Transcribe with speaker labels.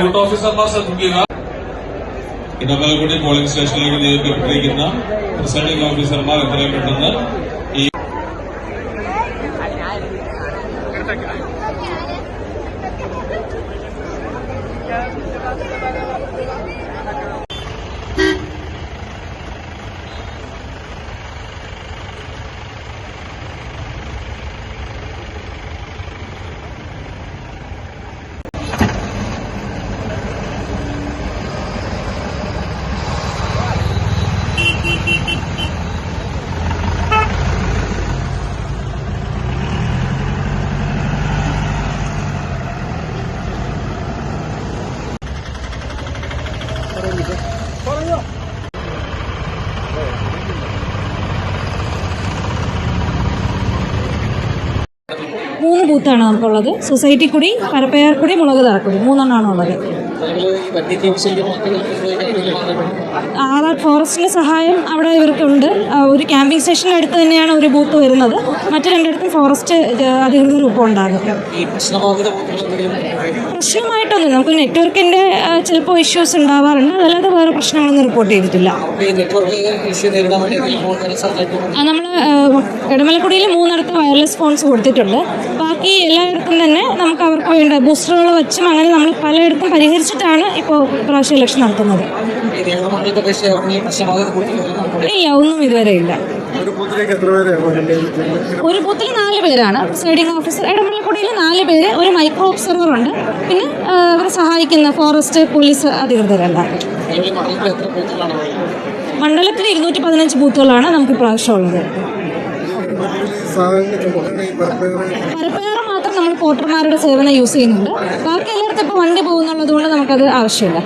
Speaker 1: Booth ഓഫീസർമാർ ശ്രദ്ധിക്കുക. Edamalakkudi polling സ്റ്റേഷനിലേക്ക് നിയോഗിക്കപ്പെട്ടിരിക്കുന്ന പ്രിസൈഡിംഗ് ഓഫീസർമാർ എത്രയും പെട്ടെന്ന് ഈ
Speaker 2: മൂന്ന് ബൂത്താണ് നമുക്കുള്ളത്. സൊസൈറ്റിക്കുടി, പരപ്പയാർക്കുടി, മുളക് തറക്കുടി, മൂന്നെണ്ണമാണ് ഉള്ളത്. ആറാട്ട് ഫോറസ്റ്റിൻ്റെ സഹായം അവിടെ ഇവർക്കുണ്ട്. ഒരു ക്യാമ്പിംഗ് സ്റ്റേഷൻ്റെ അടുത്ത് തന്നെയാണ് ഒരു ബൂത്ത് വരുന്നത്. മറ്റു രണ്ടിടത്തും ഫോറസ്റ്റ് അധികൃതർ ഇപ്പോൾ ഉണ്ടാകും. പ്രശ്നമായിട്ടൊന്നും നമുക്ക് നെറ്റ്വർക്കിൻ്റെ ചിലപ്പോൾ ഇഷ്യൂസ് ഉണ്ടാവാറുണ്ട്. അതല്ലാതെ വേറെ പ്രശ്നങ്ങളൊന്നും റിപ്പോർട്ട് ചെയ്തിട്ടില്ല. നമ്മൾ ഇടമലക്കുടിയിൽ 3 വയർലെസ് ഫോൺസ് കൊടുത്തിട്ടുണ്ട്. ബാക്കി എല്ലായിടത്തും തന്നെ നമുക്ക് അവർക്ക് വേണ്ട ബൂസ്റ്ററുകൾ വെച്ചും അങ്ങനെ നമ്മൾ പലയിടത്തും പരിഹരിച്ചിട്ടാണ് ഇപ്പോൾ പ്രാവശ്യം ഇലക്ഷൻ നടത്തുന്നത്. ഇല്ല, ഒന്നും ഇതുവരെ ഇല്ല. ഒരു ബൂത്തിൽ 4 പേരാണ് പ്രിസൈഡിംഗ് ഓഫീസർ. ഇടമലക്കുടിയിൽ 4 പേര്, ഒരു മൈക്രോ ഒബ്സർവർ ഉണ്ട്, പിന്നെ അവരെ സഹായിക്കുന്ന ഫോറസ്റ്റ് പോലീസ് അധികൃതരല്ല. മണ്ഡലത്തിൽ 215 ബൂത്തുകളാണ് നമുക്ക് പ്രാവശ്യം ഉള്ളത്. പരപ്പയാറ് മാത്രം നമ്മൾ പോർട്ടർമാരുടെ സേവനം യൂസ് ചെയ്യുന്നുണ്ട്. ബാക്കി എല്ലായിടത്തും ഇപ്പോൾ വണ്ടി പോകുന്നുള്ളത് കൊണ്ട് നമുക്കത് ആവശ്യമില്ല.